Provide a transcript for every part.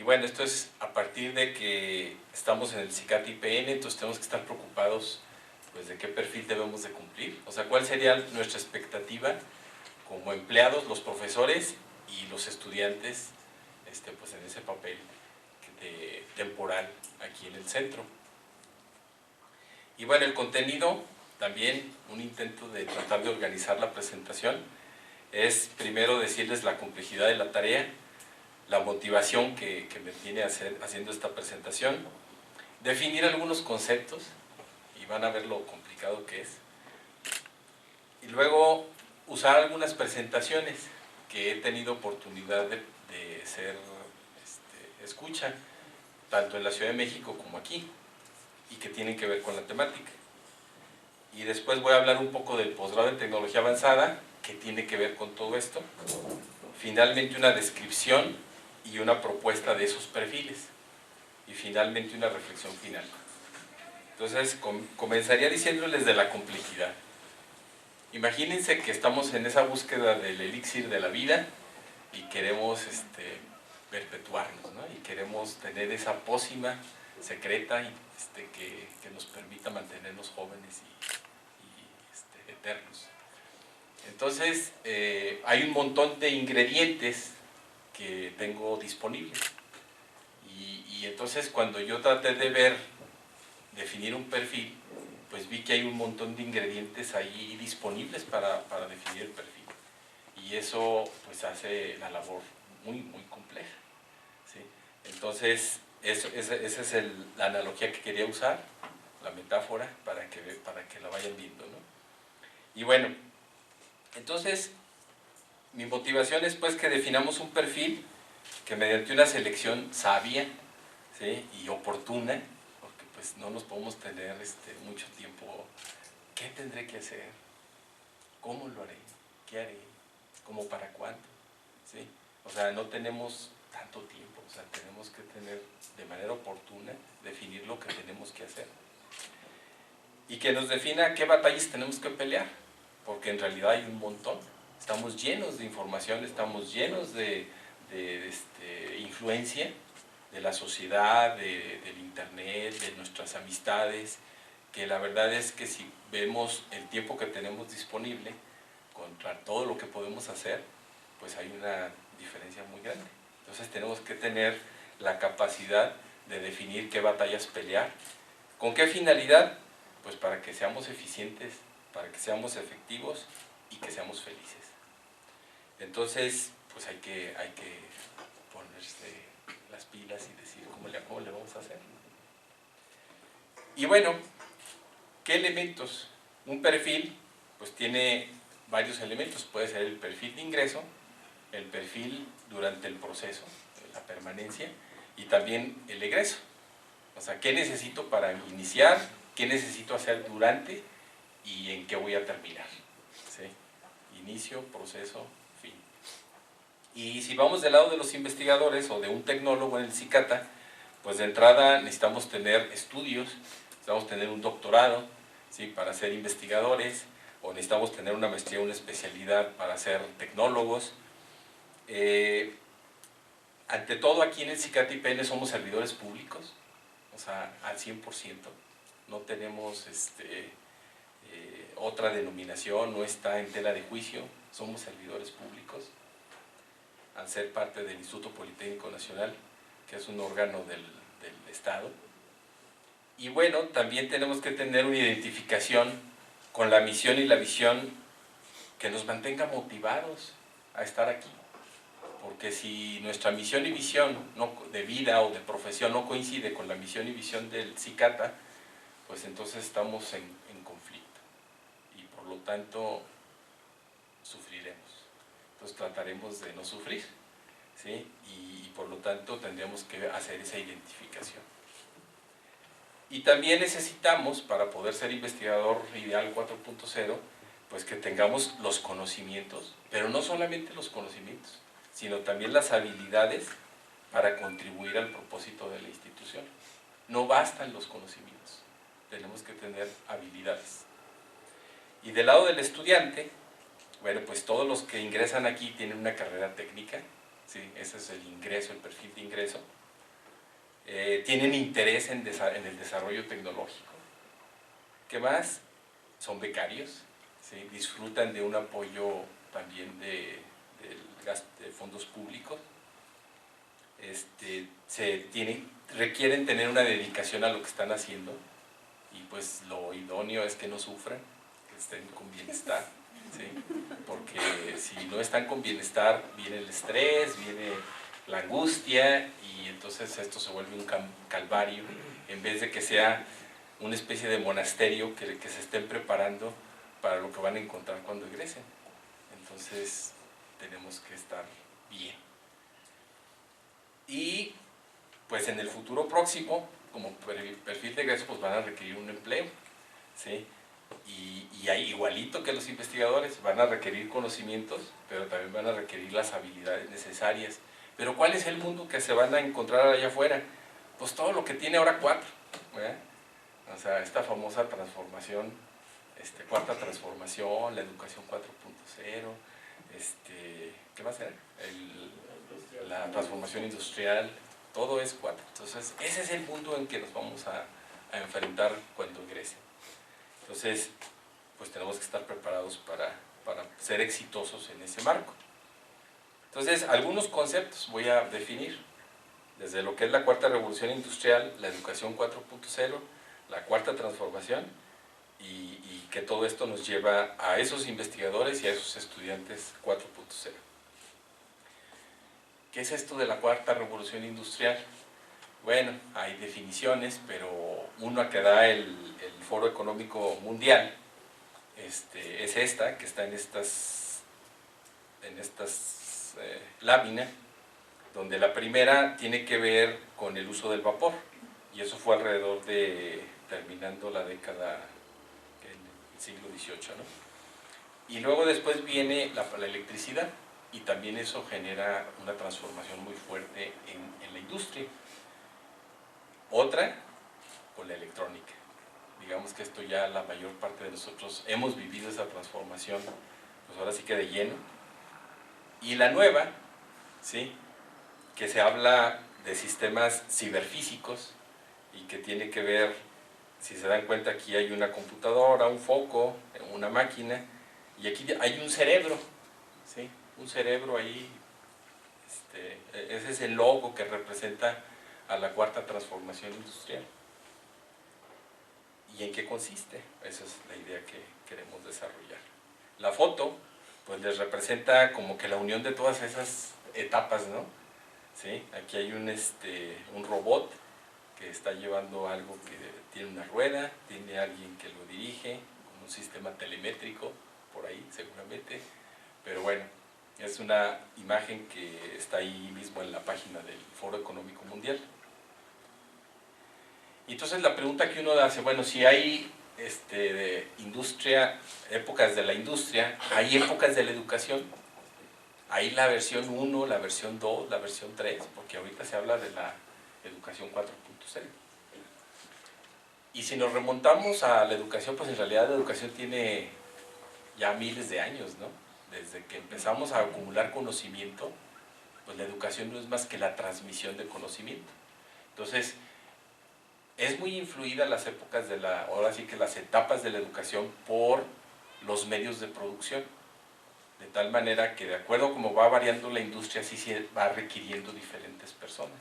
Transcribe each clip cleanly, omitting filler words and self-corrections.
bueno, esto es a partir de que estamos en el CICAT IPN, entonces tenemos que estar preocupados pues, de qué perfil debemos de cumplir. O sea, cuál sería nuestra expectativa como empleados, los profesores y los estudiantes pues, en ese papel temporal aquí en el centro. Y bueno, el contenido, también un intento de tratar de organizar la presentación, es primero decirles la complejidad de la tarea, la motivación que me tiene haciendo esta presentación, definir algunos conceptos, y van a ver lo complicado que es, y luego usar algunas presentaciones que he tenido oportunidad de ser escucha, tanto en la Ciudad de México como aquí, y que tienen que ver con la temática. Y después voy a hablar un poco del posgrado en tecnología avanzada, que tiene que ver con todo esto. Finalmente una descripción y una propuesta de esos perfiles. Y finalmente una reflexión final. Entonces comenzaría diciéndoles de la complejidad. Imagínense que estamos en esa búsqueda del elixir de la vida y queremos perpetuarnos, ¿no? Y queremos tener esa pócima secreta y, que nos permita mantenernos jóvenes y eternos. Entonces, hay un montón de ingredientes que tengo disponibles. Y entonces, cuando yo traté de definir un perfil, pues vi que hay un montón de ingredientes ahí disponibles para definir el perfil. Y eso, pues, hace la labor muy, muy compleja, ¿sí? Entonces, esa es la analogía que quería usar, la metáfora, para que la vayan viendo, ¿no? Y bueno, entonces, mi motivación es pues que definamos un perfil que mediante una selección sabia, ¿sí? Y oportuna, porque pues no nos podemos tener mucho tiempo. ¿Qué tendré que hacer? ¿Cómo lo haré? ¿Qué haré? ¿Cómo para cuándo? ¿Sí? O sea, no tenemos tanto tiempo, o sea, tenemos que tener de manera oportuna, definir lo que tenemos que hacer. Y que nos defina qué batallas tenemos que pelear, porque en realidad hay un montón. Estamos llenos de información, estamos llenos de influencia de la sociedad, del internet, de nuestras amistades, que la verdad es que si vemos el tiempo que tenemos disponible contra todo lo que podemos hacer, pues hay una diferencia muy grande. Entonces tenemos que tener la capacidad de definir qué batallas pelear. ¿Con qué finalidad? Pues para que seamos eficientes, para que seamos efectivos y que seamos felices. Entonces, pues hay que ponerse las pilas y decir cómo le vamos a hacer. Y bueno, ¿qué elementos? Un perfil, pues tiene varios elementos. Puede ser el perfil de ingreso, el perfil durante el proceso, la permanencia, y también el egreso. O sea, ¿qué necesito para iniciar? ¿Qué necesito hacer durante? ¿Y en qué voy a terminar? ¿Sí? Inicio, proceso, fin. Y si vamos del lado de los investigadores o de un tecnólogo en el CICATA, pues de entrada necesitamos tener estudios, necesitamos tener un doctorado, ¿sí? Para ser investigadores, o necesitamos tener una maestría, una especialidad para ser tecnólogos. Ante todo, aquí en el CICATA IPN somos servidores públicos, o sea, al 100%. No tenemos otra denominación, no está en tela de juicio, somos servidores públicos, al ser parte del Instituto Politécnico Nacional, que es un órgano del Estado. Y bueno, también tenemos que tener una identificación con la misión y la visión que nos mantenga motivados a estar aquí. Porque si nuestra misión y visión de vida o de profesión no coincide con la misión y visión del CICATA, pues entonces estamos en conflicto y por lo tanto sufriremos. Entonces trataremos de no sufrir, ¿sí? Y por lo tanto tendríamos que hacer esa identificación. Y también necesitamos, para poder ser investigador ideal 4.0, pues que tengamos los conocimientos, pero no solamente los conocimientos, sino también las habilidades para contribuir al propósito de la institución. No bastan los conocimientos, tenemos que tener habilidades. Y del lado del estudiante, bueno, pues todos los que ingresan aquí tienen una carrera técnica, ¿sí? Ese es el ingreso, el perfil de ingreso. tienen interés en el desarrollo tecnológico. ¿Qué más? Son becarios, ¿sí? Disfrutan de un apoyo también de fondos públicos. Requieren tener una dedicación a lo que están haciendo, y pues lo idóneo es que no sufran, que estén con bienestar, ¿sí? Porque si no están con bienestar, viene el estrés, viene la angustia, y entonces esto se vuelve un calvario, en vez de que sea una especie de monasterio que se estén preparando para lo que van a encontrar cuando egresen. Entonces tenemos que estar bien. Y pues en el futuro próximo, como perfil de egreso, pues van a requerir un empleo, ¿sí? Y ahí, igualito que los investigadores, van a requerir conocimientos, pero también van a requerir las habilidades necesarias. Pero ¿cuál es el mundo que se van a encontrar allá afuera? Pues todo lo que tiene ahora 4, ¿verdad? O sea, esta famosa transformación, cuarta transformación, la educación 4.0, ¿qué va a ser? La transformación industrial, todo es 4. Entonces, ese es el mundo en que nos vamos a enfrentar cuando egresen. Entonces, pues tenemos que estar preparados para ser exitosos en ese marco. Entonces, algunos conceptos voy a definir, desde lo que es la cuarta revolución industrial, la educación 4.0, la cuarta transformación, y que todo esto nos lleva a esos investigadores y a esos estudiantes 4.0. ¿Qué es esto de la cuarta revolución industrial? Bueno, hay definiciones, pero una que da el Foro Económico Mundial es esta, que está en estas láminas, donde la primera tiene que ver con el uso del vapor, y eso fue alrededor de terminando la década del siglo XVIII, ¿no? Y luego después viene la electricidad, y también eso genera una transformación muy fuerte en la industria. Otra, con la electrónica. Digamos que esto ya la mayor parte de nosotros hemos vivido esa transformación, pues ahora sí que de lleno. Y la nueva, ¿sí?, que se habla de sistemas ciberfísicos, y que tiene que ver, si se dan cuenta, aquí hay una computadora, un foco, una máquina, y aquí hay un cerebro, ¿sí?, un cerebro ahí. Ese es el logo que representa a la cuarta transformación industrial. ¿Y en qué consiste? Esa es la idea que queremos desarrollar. La foto, pues les representa como que la unión de todas esas etapas, ¿no? ¿Sí? Aquí hay un robot que está llevando algo que tiene una rueda, tiene alguien que lo dirige, con un sistema telemétrico, por ahí seguramente, pero bueno, es una imagen que está ahí mismo en la página del Foro Económico Mundial. Y entonces la pregunta que uno hace, bueno, si hay de industria, épocas de la industria, hay épocas de la educación, hay la versión 1, la versión 2, la versión 3, porque ahorita se habla de la educación 4.0. Y si nos remontamos a la educación, pues en realidad la educación tiene ya miles de años, ¿no? Desde que empezamos a acumular conocimiento, pues la educación no es más que la transmisión de conocimiento. Entonces, es muy influida las épocas ahora sí que las etapas de la educación por los medios de producción, de tal manera que de acuerdo a cómo va variando la industria, sí se va requiriendo diferentes personas.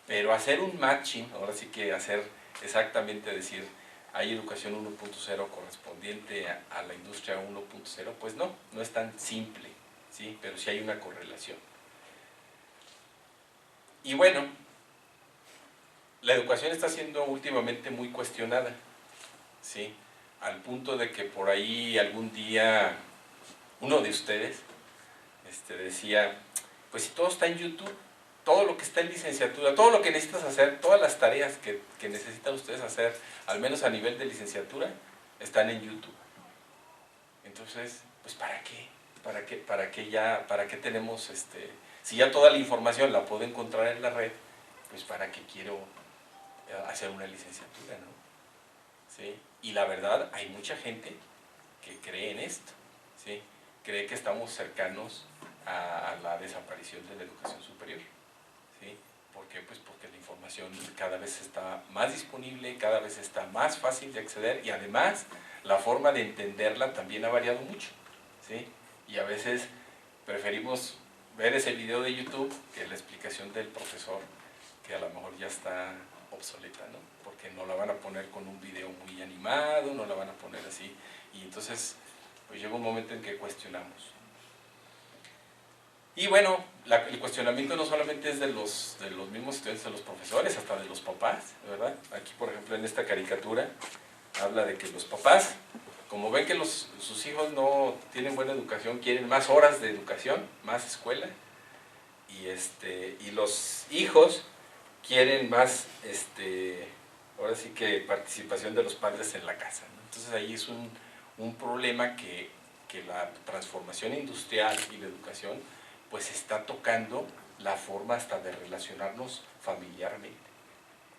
Pero hacer un matching, ahora sí que hacer exactamente, decir, hay educación 1.0 correspondiente a la industria 1.0, pues no es tan simple, ¿sí? Pero sí hay una correlación. Y bueno, la educación está siendo últimamente muy cuestionada, ¿sí? Al punto de que por ahí algún día uno de ustedes decía, pues si todo está en YouTube, todo lo que está en licenciatura, todo lo que necesitas hacer, todas las tareas que necesitan ustedes hacer, al menos a nivel de licenciatura, están en YouTube. Entonces, pues ¿para qué? ¿Para qué tenemos si ya toda la información la puedo encontrar en la red, pues ¿para qué quiero hacer una licenciatura, no? ¿Sí? Y la verdad, hay mucha gente que cree en esto, ¿sí? Cree que estamos cercanos a la desaparición de la educación superior, ¿sí? ¿Por qué? Pues porque la información cada vez está más disponible, cada vez está más fácil de acceder y además la forma de entenderla también ha variado mucho, ¿sí? Y a veces preferimos ver ese video de YouTube que la explicación del profesor, que a lo mejor ya está obsoleta, ¿no? Porque no la van a poner con un video muy animado, no la van a poner así, y entonces pues llega un momento en que cuestionamos. Y bueno, el cuestionamiento no solamente es de los mismos estudiantes, de los profesores, hasta de los papás, ¿verdad? Aquí, por ejemplo, en esta caricatura, habla de que los papás, como ven que sus hijos no tienen buena educación, quieren más horas de educación, más escuela, y los hijos quieren más, ahora sí que participación de los padres en la casa, ¿no? Entonces ahí es un problema que la transformación industrial y la educación pues está tocando la forma hasta de relacionarnos familiarmente,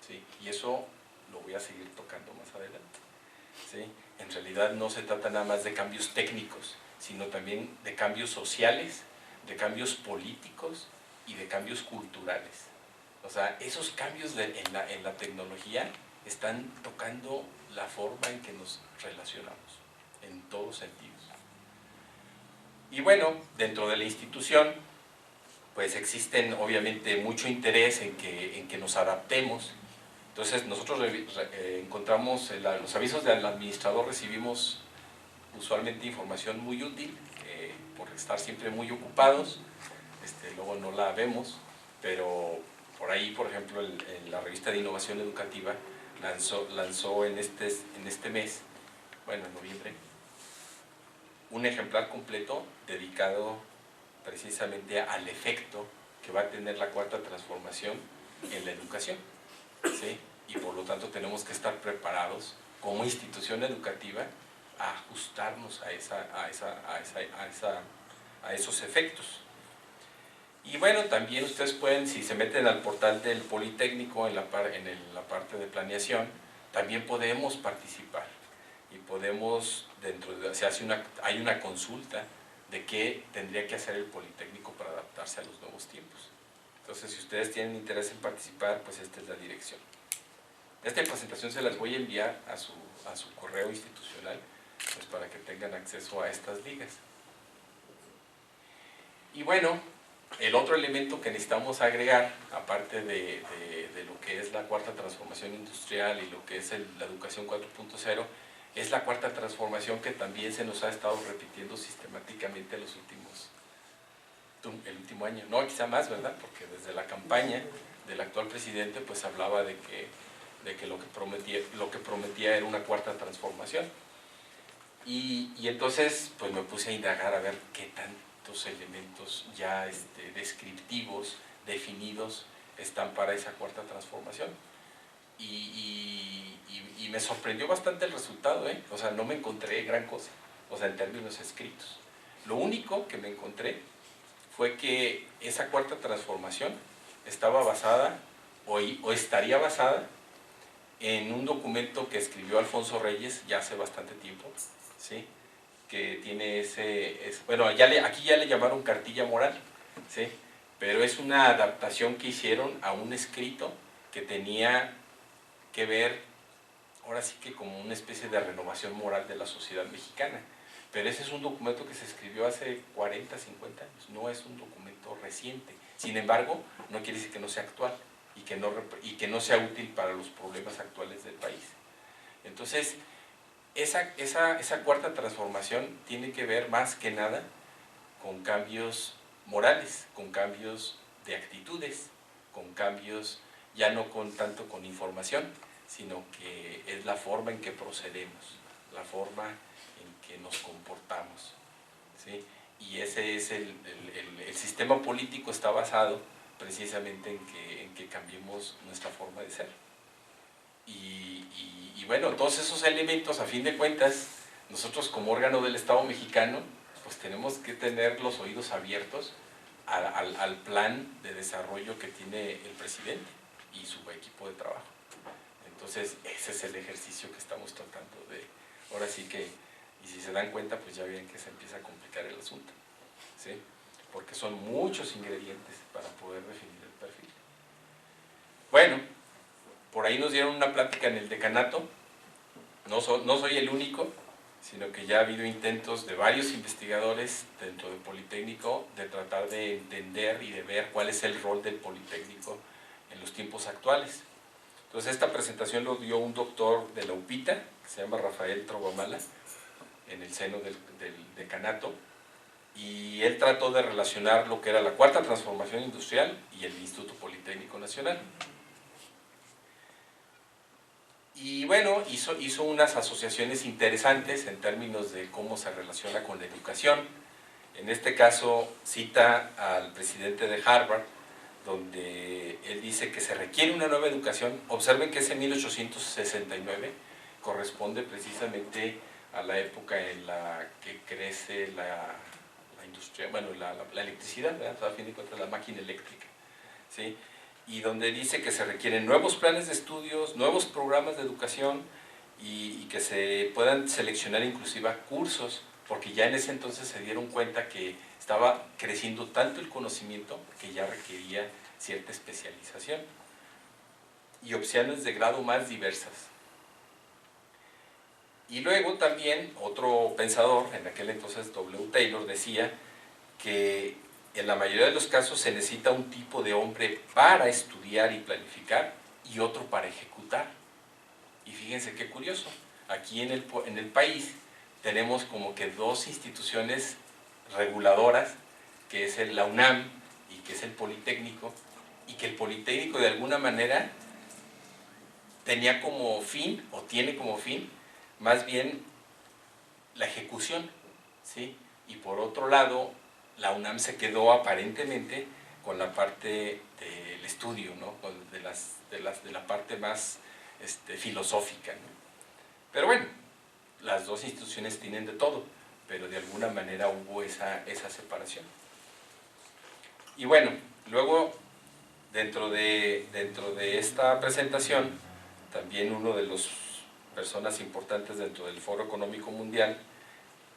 ¿sí? Y eso lo voy a seguir tocando más adelante, ¿sí? En realidad no se trata nada más de cambios técnicos, sino también de cambios sociales, de cambios políticos y de cambios culturales. O sea, esos cambios en la tecnología están tocando la forma en que nos relacionamos, en todos sentidos. Y bueno, dentro de la institución, pues existen obviamente mucho interés en que nos adaptemos. Entonces nosotros encontramos, los avisos del administrador recibimos usualmente información muy útil, por estar siempre muy ocupados, luego no la vemos, pero por ahí, por ejemplo, la revista de Innovación Educativa lanzó en este mes, bueno, en noviembre, un ejemplar completo dedicado precisamente al efecto que va a tener la cuarta transformación en la educación, ¿sí? Y por lo tanto tenemos que estar preparados como institución educativa a ajustarnos a esos efectos. Y bueno, también ustedes pueden, si se meten al portal del Politécnico en la parte de planeación, también podemos participar y podemos, hay una consulta de qué tendría que hacer el Politécnico para adaptarse a los nuevos tiempos. Entonces, si ustedes tienen interés en participar, pues esta es la dirección. Esta presentación se las voy a enviar a su correo institucional, pues para que tengan acceso a estas ligas. Y bueno, el otro elemento que necesitamos agregar, aparte de lo que es la cuarta transformación industrial y lo que es la educación 4.0, es la cuarta transformación que también se nos ha estado repitiendo sistemáticamente el último año. No, quizá más, ¿verdad? Porque desde la campaña del actual presidente pues hablaba de que lo que prometía era una cuarta transformación. Y entonces pues me puse a indagar a ver qué tantos elementos ya descriptivos, definidos, están para esa cuarta transformación. Y me sorprendió bastante el resultado, ¿eh? O sea, no me encontré gran cosa, o sea, en términos escritos. Lo único que me encontré fue que esa cuarta transformación estaba basada, o estaría basada, en un documento que escribió Alfonso Reyes ya hace bastante tiempo, ¿sí? Que tiene bueno, aquí ya le llamaron cartilla moral, ¿sí? Pero es una adaptación que hicieron a un escrito que tenía que ver, ahora sí que como una especie de renovación moral de la sociedad mexicana. Pero ese es un documento que se escribió hace 40, 50 años, no es un documento reciente. Sin embargo, no quiere decir que no sea actual y que no sea útil para los problemas actuales del país. Entonces, esa cuarta transformación tiene que ver más que nada con cambios morales, con cambios de actitudes, con cambios ya no tanto con información, sino que es la forma en que procedemos, la forma en que nos comportamos, ¿sí? Y ese es el sistema político está basado precisamente en que cambiemos nuestra forma de ser. Y bueno, todos esos elementos, a fin de cuentas, nosotros como órgano del Estado mexicano, pues tenemos que tener los oídos abiertos al plan de desarrollo que tiene el presidente y su equipo de trabajo. Entonces, ese es el ejercicio que estamos tratando de, ahora sí que, y si se dan cuenta, pues ya ven que se empieza a complicar el asunto, ¿sí? Porque son muchos ingredientes para poder definir el perfil. Bueno, por ahí nos dieron una plática en el decanato, no soy el único, sino que ya ha habido intentos de varios investigadores dentro del Politécnico de tratar de entender y de ver cuál es el rol del Politécnico en los tiempos actuales. Entonces esta presentación lo dio un doctor de la UPITA, que se llama Rafael Trovamala, en el seno del decanato, y él trató de relacionar lo que era la cuarta transformación industrial y el Instituto Politécnico Nacional. Y bueno, hizo unas asociaciones interesantes en términos de cómo se relaciona con la educación. En este caso cita al presidente de Harvard, donde él dice que se requiere una nueva educación. Observen que ese 1869 corresponde precisamente a la época en la que crece la industria, bueno, la electricidad, ¿verdad? A fin de cuentas la máquina eléctrica, ¿sí? Y donde dice que se requieren nuevos planes de estudios, nuevos programas de educación y que se puedan seleccionar inclusive cursos, porque ya en ese entonces se dieron cuenta que estaba creciendo tanto el conocimiento que ya requería cierta especialización y opciones de grado más diversas. Y luego también otro pensador, en aquel entonces W. Taylor, decía que en la mayoría de los casos se necesita un tipo de hombre para estudiar y planificar y otro para ejecutar. Y fíjense qué curioso, aquí en el país tenemos como que dos instituciones reguladoras, que es la UNAM y que es el Politécnico, y que el Politécnico de alguna manera tenía como fin, o tiene como fin, más bien la ejecución, ¿sí? Y por otro lado, la UNAM se quedó aparentemente con la parte del estudio, ¿no? De la parte más filosófica, ¿no? Pero bueno, las dos instituciones tienen de todo, pero de alguna manera hubo esa separación. Y bueno, luego dentro de esta presentación, también uno de las personas importantes dentro del Foro Económico Mundial,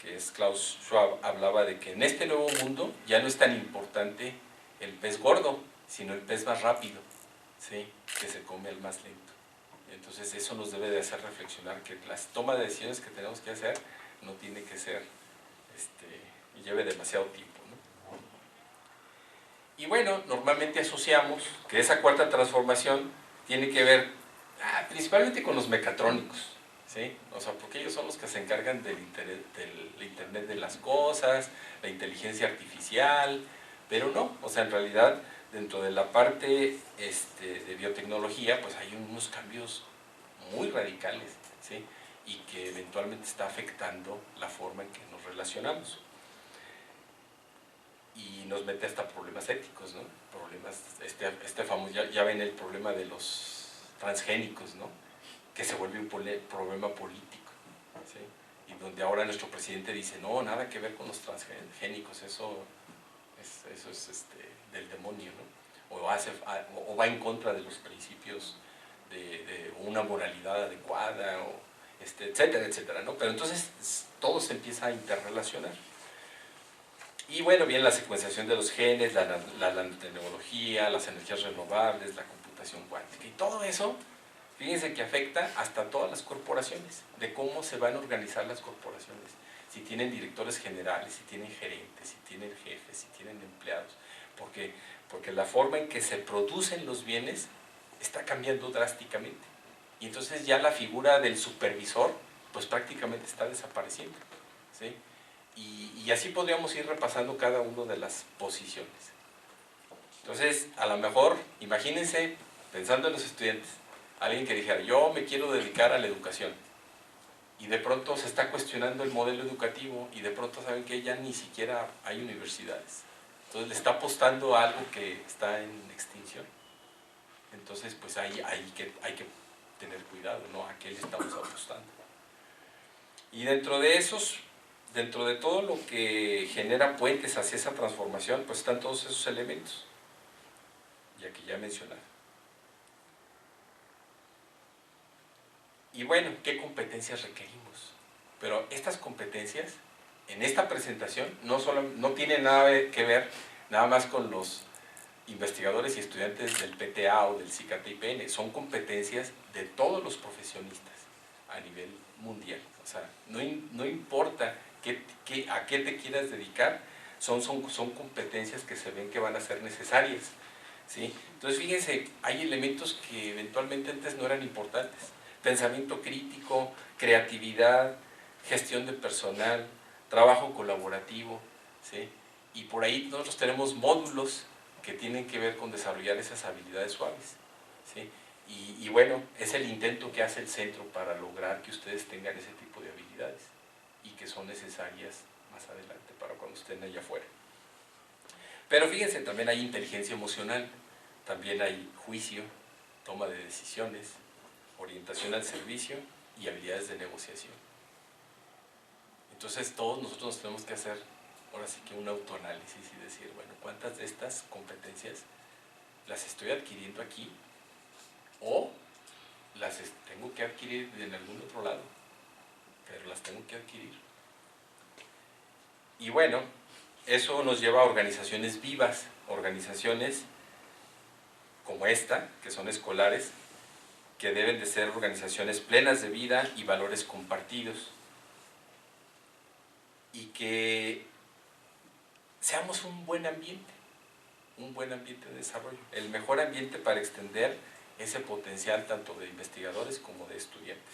que es Klaus Schwab, hablaba de que en este nuevo mundo ya no es tan importante el pez gordo, sino el pez más rápido, ¿sí? Que se come el más lento. Entonces eso nos debe de hacer reflexionar que las tomas de decisiones que tenemos que hacer no tiene que ser y lleve demasiado tiempo, ¿no? Y bueno, normalmente asociamos que esa cuarta transformación tiene que ver principalmente con los mecatrónicos, ¿sí? O sea, porque ellos son los que se encargan del Internet de las cosas, la inteligencia artificial, pero no, o sea, en realidad dentro de la parte de biotecnología, pues hay unos cambios muy radicales, ¿sí? Y que eventualmente está afectando la forma en que nos relacionamos. Y nos mete hasta problemas éticos, ¿no? Problemas, famoso, ya ven el problema de los transgénicos, ¿no? Que se vuelve un problema político, ¿sí? Y donde ahora nuestro presidente dice, no, nada que ver con los transgénicos, eso es del demonio, ¿no? O va en contra de los principios de una moralidad adecuada, etcétera, etcétera, ¿no? Pero entonces todo se empieza a interrelacionar. Y bueno, viene la secuenciación de los genes, la nanotecnología, las energías renovables, la computación cuántica, y todo eso, fíjense que afecta hasta todas las corporaciones, de cómo se van a organizar las corporaciones, si tienen directores generales, si tienen gerentes, si tienen jefes, si tienen empleados, porque la forma en que se producen los bienes está cambiando drásticamente, y entonces ya la figura del supervisor, pues prácticamente está desapareciendo, ¿sí? Y así podríamos ir repasando cada una de las posiciones. Entonces, a lo mejor, imagínense, pensando en los estudiantes, alguien que dijera, yo me quiero dedicar a la educación, y de pronto se está cuestionando el modelo educativo, y de pronto saben que ya ni siquiera hay universidades. Entonces le está apostando a algo que está en extinción. Entonces, pues hay que tener cuidado, ¿no? ¿A qué le estamos apostando? Y dentro de todo lo que genera puentes hacia esa transformación, pues están todos esos elementos, ya que ya he mencionado. Y bueno, ¿qué competencias requerimos? Pero estas competencias, en esta presentación, no tienen nada que ver nada más con los investigadores y estudiantes del PTA o del CICAT-IPN, son competencias de todos los profesionistas a nivel mundial. O sea, no importa a qué te quieras dedicar, son competencias que se ven que van a ser necesarias, ¿sí? Entonces, fíjense, hay elementos que eventualmente antes no eran importantes. Pensamiento crítico, creatividad, gestión de personal, trabajo colaborativo, ¿sí? Y por ahí nosotros tenemos módulos que tienen que ver con desarrollar esas habilidades suaves, ¿sí? Y bueno, es el intento que hace el centro para lograr que ustedes tengan ese tipo de habilidades y que son necesarias más adelante para cuando estén allá afuera. Pero fíjense, también hay inteligencia emocional, también hay juicio, toma de decisiones, orientación al servicio y habilidades de negociación. Entonces todos nosotros nos tenemos que hacer ahora sí que un autoanálisis y decir, bueno, ¿cuántas de estas competencias las estoy adquiriendo aquí o las tengo que adquirir en algún otro lado? Pero las tengo que adquirir. Y bueno, eso nos lleva a organizaciones vivas, organizaciones como esta, que son escolares, que deben de ser organizaciones plenas de vida y valores compartidos. Y que seamos un buen ambiente de desarrollo, el mejor ambiente para extender ese potencial tanto de investigadores como de estudiantes.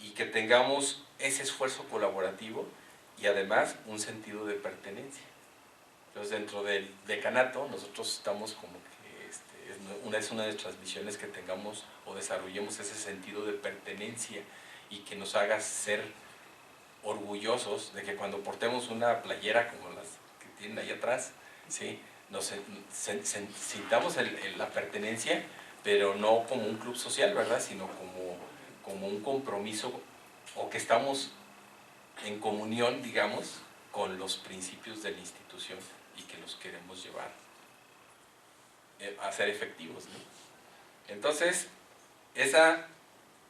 Y que tengamos ese esfuerzo colaborativo y además un sentido de pertenencia. Entonces, dentro del decanato, nosotros estamos como que es una de nuestras misiones que tengamos o desarrollemos ese sentido de pertenencia y que nos haga ser orgullosos de que cuando portemos una playera como las que tienen ahí atrás, ¿sí? Nos sintamos la pertenencia, pero no como un club social, ¿verdad? Sino como un compromiso, o que estamos en comunión, digamos, con los principios de la institución y que los queremos llevar a ser efectivos, ¿no? Entonces, esta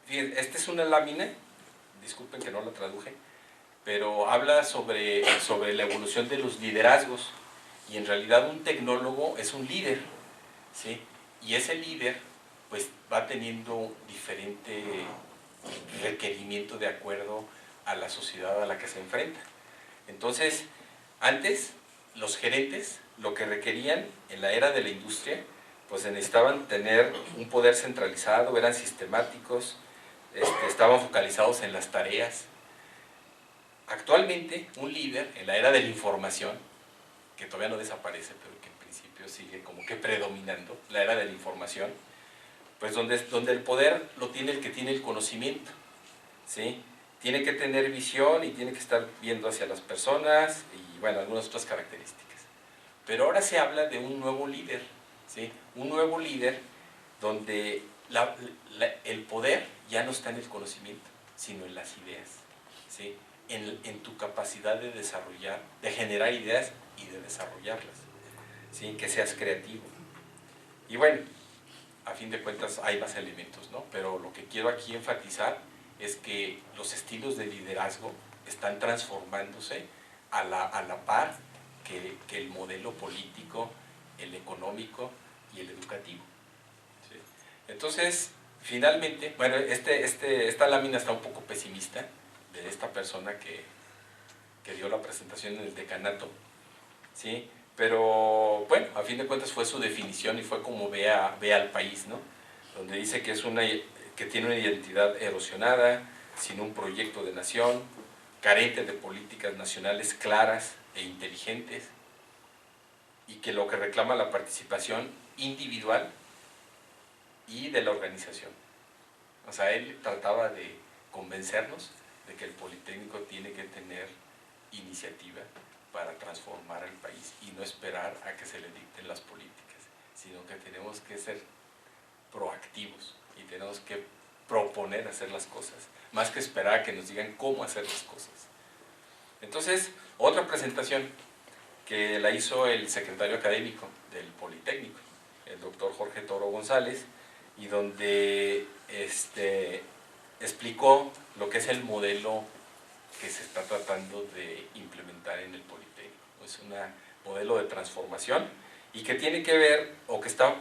es una lámina, disculpen que no la traduje, pero habla sobre la evolución de los liderazgos, y en realidad un tecnólogo es un líder, ¿sí? Y ese líder pues va teniendo diferente requerimiento de acuerdo a la sociedad a la que se enfrenta. Entonces, antes los gerentes lo que requerían en la era de la industria, pues necesitaban tener un poder centralizado, eran sistemáticos, estaban focalizados en las tareas. Actualmente, un líder en la era de la información, que todavía no desaparece, pero que en principio sigue como que predominando, la era de la información, pues donde el poder lo tiene el que tiene el conocimiento, ¿sí? Tiene que tener visión y tiene que estar viendo hacia las personas y, bueno, algunas otras características. Pero ahora se habla de un nuevo líder, ¿sí? Un nuevo líder donde el poder ya no está en el conocimiento, sino en las ideas, ¿sí? En tu capacidad de desarrollar, de generar ideas y de desarrollarlas, ¿sí? Que seas creativo. Y bueno, a fin de cuentas hay más elementos, ¿no? Pero lo que quiero aquí enfatizar es que los estilos de liderazgo están transformándose a la par que el modelo político, el económico y el educativo, ¿sí? Entonces, finalmente, bueno, esta lámina está un poco pesimista de esta persona que dio la presentación en el decanato, ¿sí? Pero bueno, a fin de cuentas fue su definición y fue como ve al país, ¿no? Donde dice que que tiene una identidad erosionada, sin un proyecto de nación, carente de políticas nacionales claras e inteligentes, y que lo que reclama la participación individual y de la organización. O sea, él trataba de convencernos de que el Politécnico tiene que tener iniciativa para transformar al país y no esperar a que se le dicten las políticas, sino que tenemos que ser proactivos y tenemos que proponer hacer las cosas, más que esperar a que nos digan cómo hacer las cosas. Entonces, otra presentación que la hizo el secretario académico del Politécnico, el doctor Jorge Toro González, y donde explicó lo que es el modelo que se está tratando de implementar en el Politécnico. Es un modelo de transformación y que tiene que ver, o que está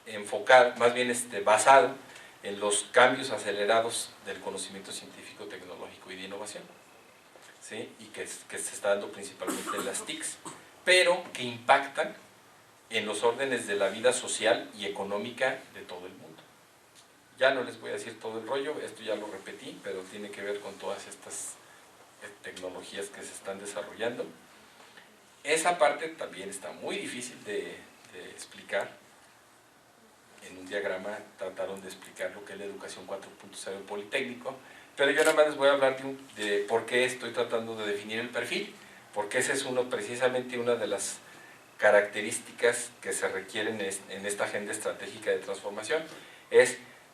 enfocado, más bien basado en los cambios acelerados del conocimiento científico, tecnológico y de innovación, ¿sí? Y que se está dando principalmente en las TICs, pero que impactan en los órdenes de la vida social y económica de todo el mundo. Ya no les voy a decir todo el rollo, esto ya lo repetí, pero tiene que ver con todas estas tecnologías que se están desarrollando. Esa parte también está muy difícil de explicar. En un diagrama trataron de explicar lo que es la educación 4.0 en Politécnico, pero yo nada más les voy a hablar de por qué estoy tratando de definir el perfil, porque esa es precisamente una de las características que se requieren en esta agenda estratégica de transformación.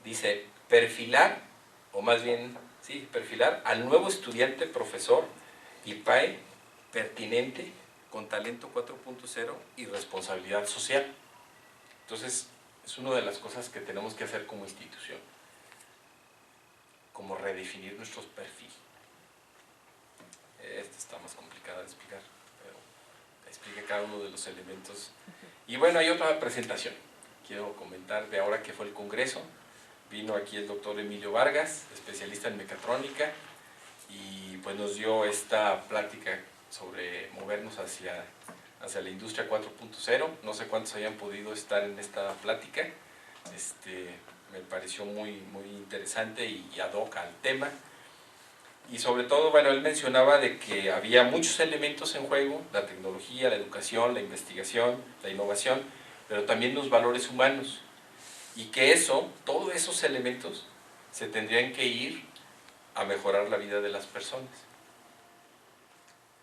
Dice, perfilar, o más bien, sí, perfilar al nuevo estudiante, profesor y PAE pertinente, con talento 4.0 y responsabilidad social. Entonces, es una de las cosas que tenemos que hacer como institución, como redefinir nuestros perfiles. Esta está más complicada de explicar, pero explique cada uno de los elementos. Y bueno, hay otra presentación. Quiero comentar de ahora que fue el Congreso. Vino aquí el doctor Emilio Vargas, especialista en mecatrónica, y pues nos dio esta plática sobre movernos hacia la industria 4.0. No sé cuántos hayan podido estar en esta plática. Me pareció muy interesante y ad hoc al tema. Y sobre todo, bueno, él mencionaba de que había muchos elementos en juego: la tecnología, la educación, la investigación, la innovación, pero también los valores humanos. Y que todos esos elementos se tendrían que ir a mejorar la vida de las personas.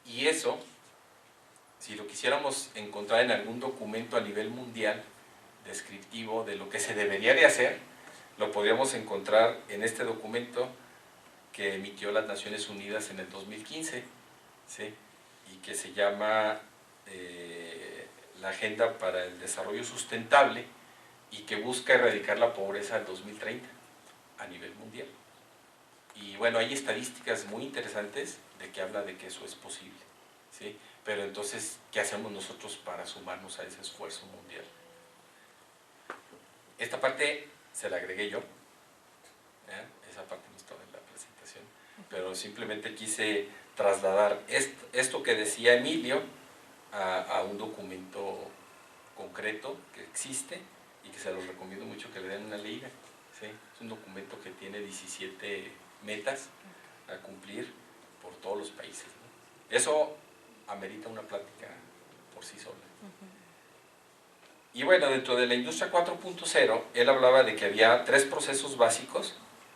Y eso, si lo quisiéramos encontrar en algún documento a nivel mundial descriptivo de lo que se debería de hacer, lo podríamos encontrar en este documento que emitió las Naciones Unidas en el 2015, ¿sí? Y que se llama la Agenda para el Desarrollo Sustentable, y que busca erradicar la pobreza al 2030 a nivel mundial. Y bueno, hay estadísticas muy interesantes de que habla de que eso es posible, ¿sí? Pero entonces, ¿qué hacemos nosotros para sumarnos a ese esfuerzo mundial? Esta parte se la agregué yo, esa parte no estaba en la presentación, pero simplemente quise trasladar esto que decía Emilio a un documento concreto que existe y que se los recomiendo mucho que le den una leída, ¿sí? Es un documento que tiene 17 metas a cumplir por todos los países, ¿no? Eso amerita una plática por sí sola. Y bueno, dentro de la industria 4.0, él hablaba de que había 3 procesos básicos,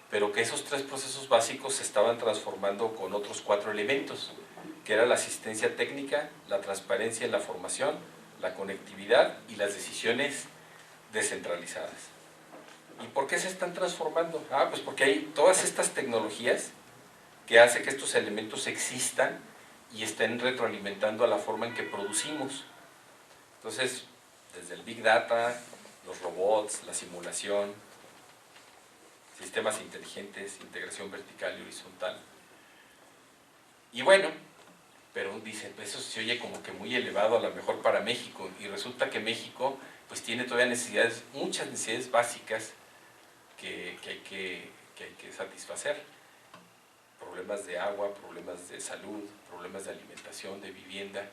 pero que esos 3 procesos básicos se estaban transformando con otros 4 elementos, que era la asistencia técnica, la transparencia en la formación, la conectividad y las decisiones descentralizadas. ¿Y por qué se están transformando? Pues porque hay todas estas tecnologías que hacen que estos elementos existan y estén retroalimentando a la forma en que producimos. Entonces, desde el Big Data, los robots, la simulación, sistemas inteligentes, integración vertical y horizontal. Y bueno, pero dicen, pues eso se oye como que muy elevado a lo mejor para México, y resulta que México pues tiene todavía muchas necesidades básicas que hay que satisfacer. Problemas de agua, problemas de salud, problemas de alimentación, de vivienda.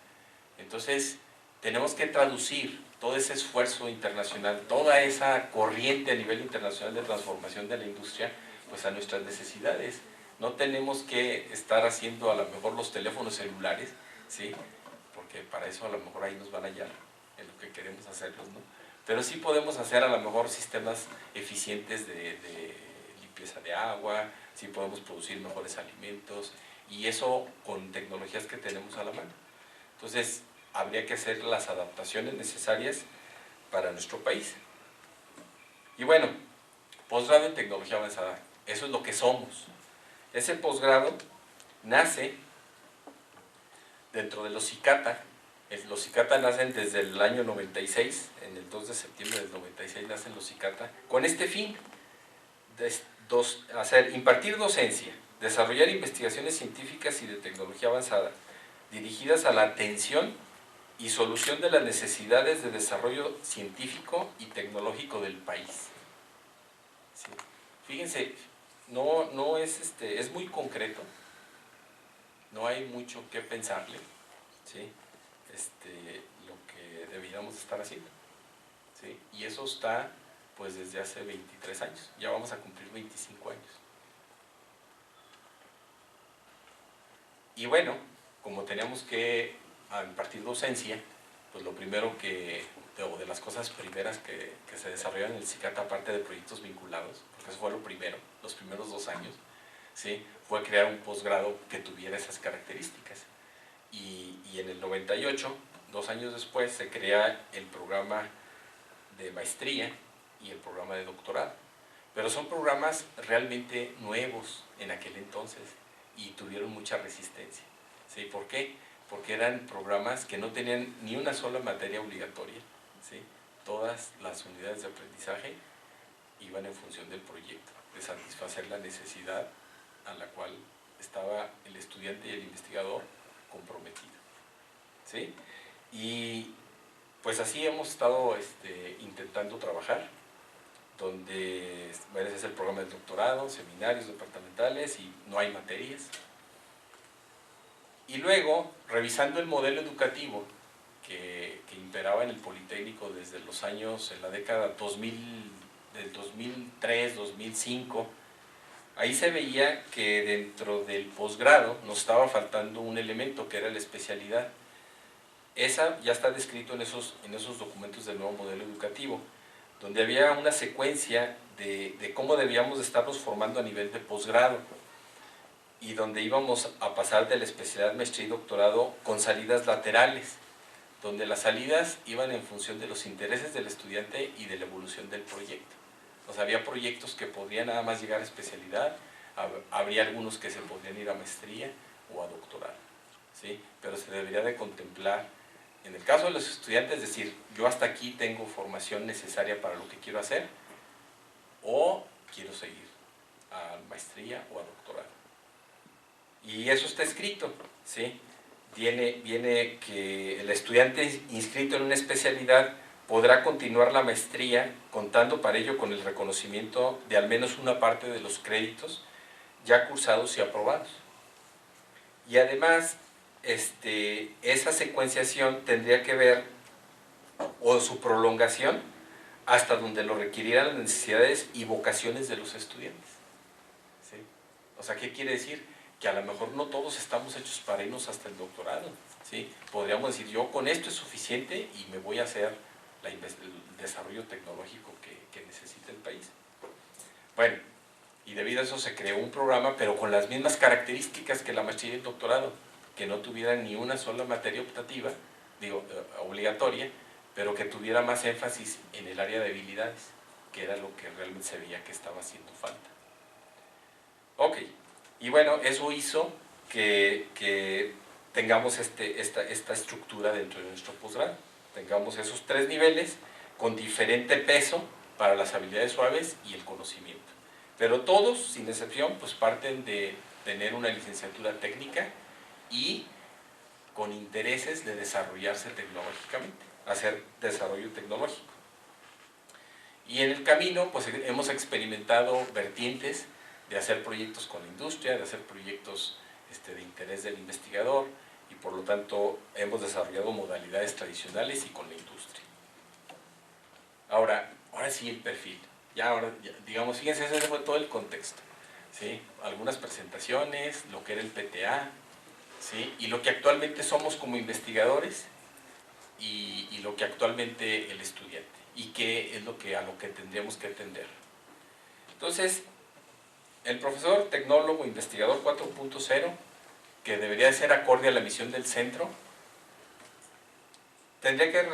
Entonces, tenemos que traducir todo ese esfuerzo internacional, toda esa corriente a nivel internacional de transformación de la industria, pues a nuestras necesidades. No tenemos que estar haciendo a lo mejor los teléfonos celulares, ¿sí? Porque para eso a lo mejor ahí nos van a hallar en lo que queremos hacerlos, ¿no? Pero sí podemos hacer a lo mejor sistemas eficientes de limpieza de agua, sí podemos producir mejores alimentos, y eso con tecnologías que tenemos a la mano. Entonces, habría que hacer las adaptaciones necesarias para nuestro país. Y bueno, posgrado en tecnología avanzada, eso es lo que somos. Ese posgrado nace dentro de los CICATA. Los CICATA nacen desde el año 96, en el 2 de septiembre del 96 nacen los CICATA, con este fin, de impartir docencia, desarrollar investigaciones científicas y de tecnología avanzada, dirigidas a la atención y solución de las necesidades de desarrollo científico y tecnológico del país. ¿Sí? Fíjense, no es, es muy concreto, no hay mucho que pensarle, ¿sí? Lo que deberíamos estar haciendo, ¿sí? Y eso está pues desde hace 23 años, ya vamos a cumplir 25 años. Y bueno, como teníamos que impartir docencia, pues lo primero o de las cosas primeras que se desarrollaron en el CICAT, aparte de proyectos vinculados, porque eso fue lo primero, los primeros 2 años, ¿sí? Fue crear un posgrado que tuviera esas características. Y en el 98, 2 años después, se crea el programa de maestría y el programa de doctorado. Pero son programas realmente nuevos en aquel entonces y tuvieron mucha resistencia. ¿Sí? ¿Por qué? Porque eran programas que no tenían ni una sola materia obligatoria, ¿sí? Todas las unidades de aprendizaje iban en función del proyecto, de satisfacer la necesidad a la cual estaba el estudiante y el investigador comprometido, ¿sí? Y pues así hemos estado intentando trabajar, donde ese es el programa de doctorado, seminarios departamentales y no hay materias. Y luego, revisando el modelo educativo que imperaba en el Politécnico desde los años, en la década 2000, del 2003, 2005, ahí se veía que dentro del posgrado nos estaba faltando un elemento que era la especialidad. Esa ya está descrito en esos documentos del nuevo modelo educativo, donde había una secuencia de cómo debíamos de estarnos formando a nivel de posgrado y donde íbamos a pasar de la especialidad maestría y doctorado con salidas laterales, donde las salidas iban en función de los intereses del estudiante y de la evolución del proyecto. O sea, había proyectos que podrían nada más llegar a especialidad, habría algunos que se podrían ir a maestría o a doctorado, ¿sí? Pero se debería de contemplar, en el caso de los estudiantes, decir, yo hasta aquí tengo formación necesaria para lo que quiero hacer, o quiero seguir a maestría o a doctorado. Y eso está escrito, ¿sí? Viene que el estudiante inscrito en una especialidad podrá continuar la maestría contando para ello con el reconocimiento de al menos una parte de los créditos ya cursados y aprobados. Y además, esa secuenciación tendría que ver, o su prolongación, hasta donde lo requirieran las necesidades y vocaciones de los estudiantes, ¿sí? O sea, ¿qué quiere decir? Que a lo mejor no todos estamos hechos para irnos hasta el doctorado, ¿sí? Podríamos decir, yo con esto es suficiente y me voy a hacer el desarrollo tecnológico que necesita el país. Bueno, y debido a eso se creó un programa, pero con las mismas características que la maestría y el doctorado, que no tuviera ni una sola materia optativa, obligatoria, pero que tuviera más énfasis en el área de habilidades, que era lo que realmente se veía que estaba haciendo falta. Ok, y bueno, eso hizo que tengamos esta estructura dentro de nuestro posgrado. Tengamos esos 3 niveles con diferente peso para las habilidades suaves y el conocimiento. Pero todos, sin excepción, pues parten de tener una licenciatura técnica y con intereses de desarrollarse tecnológicamente, hacer desarrollo tecnológico. Y en el camino, pues hemos experimentado vertientes de hacer proyectos con la industria, de hacer proyectos de interés del investigador, y por lo tanto hemos desarrollado modalidades tradicionales y con la industria. Ahora sí el perfil. Ahora, digamos, fíjense, ese fue todo el contexto, ¿sí? Algunas presentaciones, lo que era el PTA, ¿sí? Y lo que actualmente somos como investigadores y lo que actualmente el estudiante, y qué es a lo que tendríamos que atender. Entonces, el profesor, tecnólogo, investigador 4.0, que debería ser acorde a la misión del centro, tendría que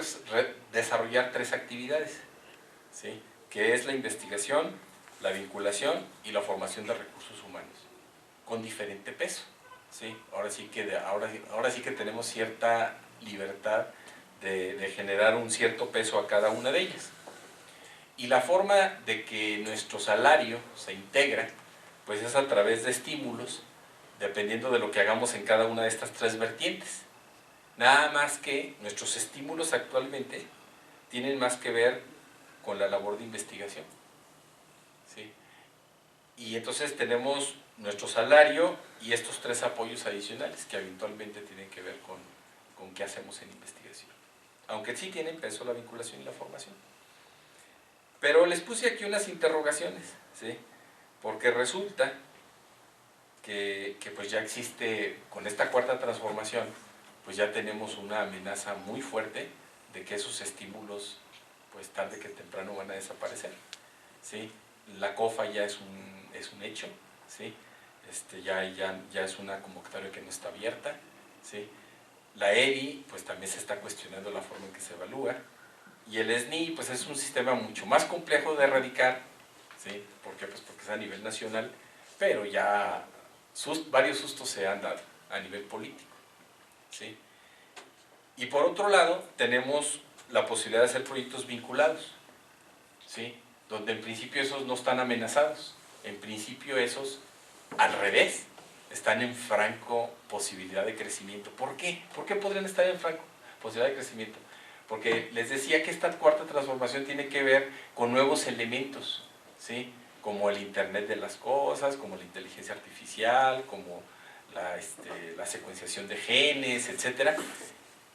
desarrollar 3 actividades, ¿sí? Que es la investigación, la vinculación y la formación de recursos humanos, con diferente peso, ¿sí? Ahora sí que tenemos cierta libertad de generar un cierto peso a cada una de ellas. Y la forma de que nuestro salario se integra, pues es a través de estímulos, dependiendo de lo que hagamos en cada una de estas 3 vertientes. Nada más que nuestros estímulos actualmente tienen más que ver con la labor de investigación, ¿sí? Y entonces tenemos nuestro salario y estos 3 apoyos adicionales que eventualmente tienen que ver con qué hacemos en investigación. Aunque sí tienen peso la vinculación y la formación. Pero les puse aquí unas interrogaciones, ¿sí? Porque resulta que pues ya existe, con esta cuarta transformación, pues ya tenemos una amenaza muy fuerte de que esos estímulos, pues tarde que temprano van a desaparecer, ¿sí? La COFA ya es un hecho, ¿sí? Ya es una convocatoria que no está abierta, ¿sí? La EDI, pues también se está cuestionando la forma en que se evalúa, y el SNI, pues es un sistema mucho más complejo de erradicar, ¿sí? ¿Por qué? Pues porque es a nivel nacional, pero ya varios sustos se han dado a nivel político, ¿sí? Y por otro lado, tenemos la posibilidad de hacer proyectos vinculados, ¿sí? Donde en principio esos no están amenazados, en principio esos, al revés, están en franco posibilidad de crecimiento. ¿Por qué? ¿Por qué podrían estar en franco posibilidad de crecimiento? Porque les decía que esta cuarta transformación tiene que ver con nuevos elementos, ¿sí? Como el Internet de las cosas, como la inteligencia artificial, como la secuenciación de genes, etc.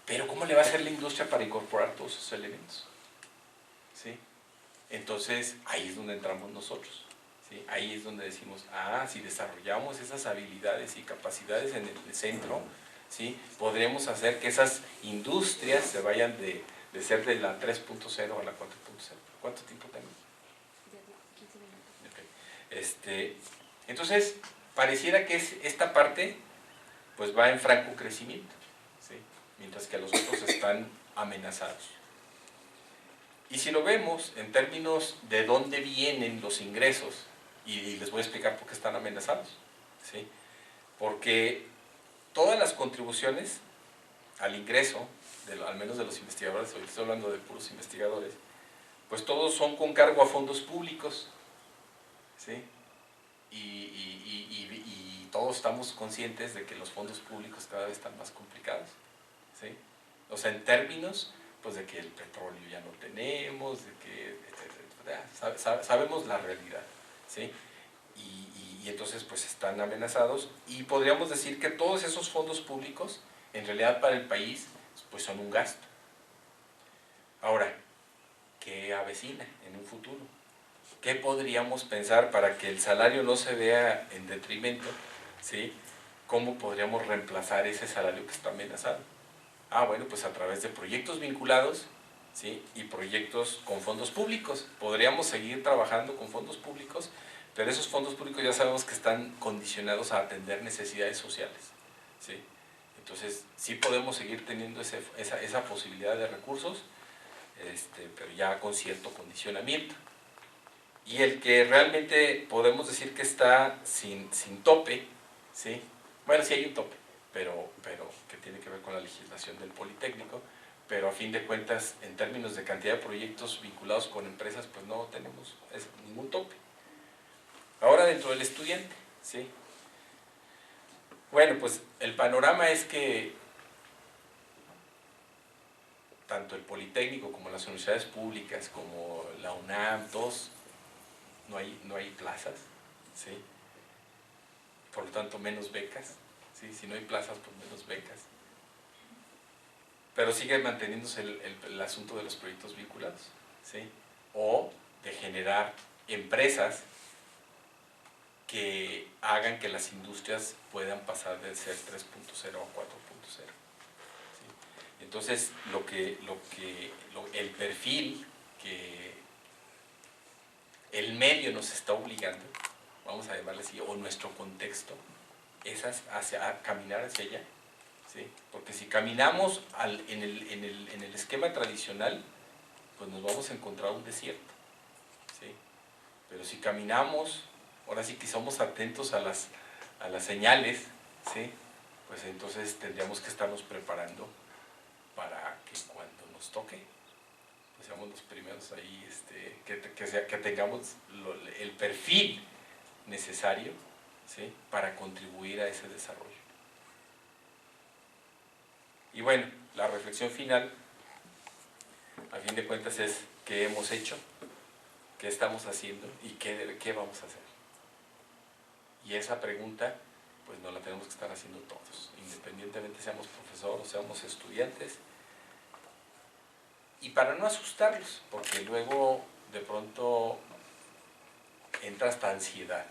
Pero ¿cómo le va a hacer la industria para incorporar todos esos elementos? ¿Sí? Entonces, ahí es donde entramos nosotros, ¿sí? Ahí es donde decimos, si desarrollamos esas habilidades y capacidades en el centro, ¿sí? Podremos hacer que esas industrias se vayan de ser de la 3.0 a la 4.0. ¿Cuánto tiempo tengo? 15 minutos. Entonces, pareciera que esta parte pues va en franco crecimiento, ¿sí? Mientras que los otros están amenazados. Y si lo vemos en términos de dónde vienen los ingresos, y les voy a explicar por qué están amenazados, ¿sí? Porque todas las contribuciones al ingreso, al menos de los investigadores, hoy estoy hablando de puros investigadores, pues todos son con cargo a fondos públicos, ¿sí? Y todos estamos conscientes de que los fondos públicos cada vez están más complicados, ¿sí? O sea, en términos pues de que el petróleo ya no tenemos, de que sabemos la realidad, ¿sí? Y entonces pues están amenazados, y podríamos decir que todos esos fondos públicos en realidad para el país pues son un gasto. Ahora, ¿qué avecina en un futuro? ¿Qué podríamos pensar para que el salario no se vea en detrimento, ¿sí? ¿Cómo podríamos reemplazar ese salario que está amenazado? Bueno, pues a través de proyectos vinculados, ¿sí? Y proyectos con fondos públicos. Podríamos seguir trabajando con fondos públicos, pero esos fondos públicos ya sabemos que están condicionados a atender necesidades sociales, ¿sí? Entonces, sí podemos seguir teniendo esa posibilidad de recursos, pero ya con cierto condicionamiento. Y el que realmente podemos decir que está sin tope, ¿sí? Bueno, sí hay un tope, pero que tiene que ver con la legislación del Politécnico, pero a fin de cuentas, en términos de cantidad de proyectos vinculados con empresas, pues no tenemos ningún tope. Ahora dentro del estudiante, ¿sí? Bueno, pues el panorama es que tanto el Politécnico como las universidades públicas, como la UNAM, todos, no hay plazas, ¿sí? Por lo tanto menos becas, ¿sí? Si no hay plazas, pues menos becas. Pero sigue manteniéndose el asunto de los proyectos vinculados, ¿sí? O de generar empresas que hagan que las industrias puedan pasar de ser 3.0 a 4.0. ¿Sí? Entonces, el perfil que el medio nos está obligando, vamos a llamarle así, o nuestro contexto, es a caminar hacia allá, ¿sí? Porque si caminamos en el esquema tradicional, pues nos vamos a encontrar un desierto, ¿sí? Pero si caminamos, ahora sí que somos atentos a las señales, ¿sí? Pues entonces tendríamos que estarnos preparando para que cuando nos toque, pues seamos los primeros ahí, que tengamos el perfil necesario, ¿sí? Para contribuir a ese desarrollo. Y bueno, la reflexión final, a fin de cuentas, es qué hemos hecho, qué estamos haciendo y qué vamos a hacer. Y esa pregunta, pues nos la tenemos que estar haciendo todos, independientemente seamos profesores o seamos estudiantes. Y para no asustarlos, porque luego de pronto entra hasta ansiedad.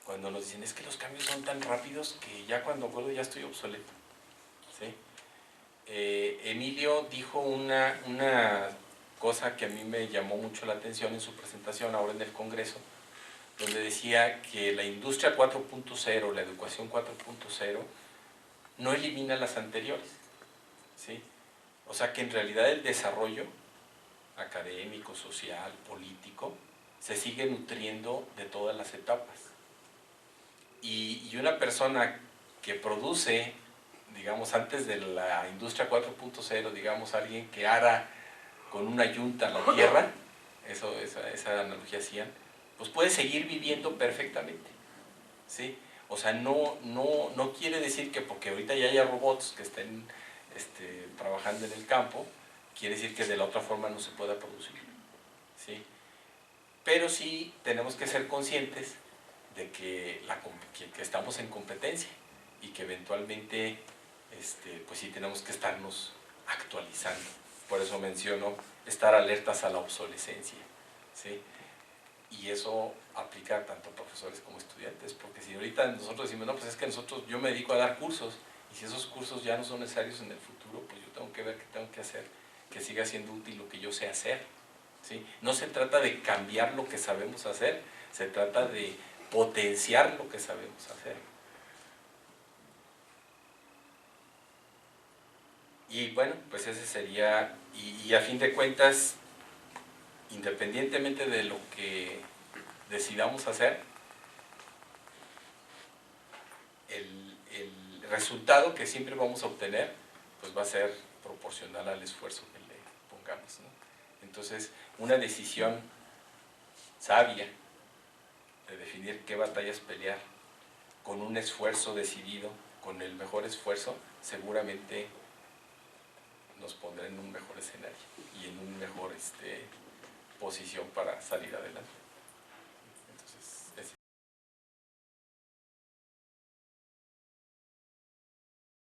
Cuando nos dicen, es que los cambios son tan rápidos que ya cuando vuelvo ya estoy obsoleto. ¿Sí? Emilio dijo una cosa que a mí me llamó mucho la atención en su presentación ahora en el Congreso, donde decía que la industria 4.0, la educación 4.0, no elimina las anteriores. ¿Sí? O sea que en realidad el desarrollo académico, social, político, se sigue nutriendo de todas las etapas. Y una persona que produce, digamos, antes de la industria 4.0, digamos, alguien que ara con una yunta la tierra, esa analogía hacían, pues puede seguir viviendo perfectamente. ¿Sí? O sea, no quiere decir que porque ahorita ya haya robots que estén trabajando en el campo, quiere decir que de la otra forma no se pueda producir. ¿Sí? Pero sí tenemos que ser conscientes de que estamos en competencia y que eventualmente pues sí tenemos que estarnos actualizando. Por eso menciono estar alertas a la obsolescencia. ¿Sí? Y eso aplica tanto a profesores como estudiantes, porque si ahorita nosotros decimos, no, pues es que yo me dedico a dar cursos, y si esos cursos ya no son necesarios en el futuro, pues yo tengo que ver qué tengo que hacer, que siga siendo útil lo que yo sé hacer. ¿Sí? No se trata de cambiar lo que sabemos hacer, se trata de potenciar lo que sabemos hacer. Y bueno, pues ese sería, y a fin de cuentas, independientemente de lo que decidamos hacer, el resultado que siempre vamos a obtener pues va a ser proporcional al esfuerzo que le pongamos, ¿no? Entonces, una decisión sabia de definir qué batallas pelear con un esfuerzo decidido, con el mejor esfuerzo, seguramente nos pondrá en un mejor escenario y en una mejor posición para salir adelante.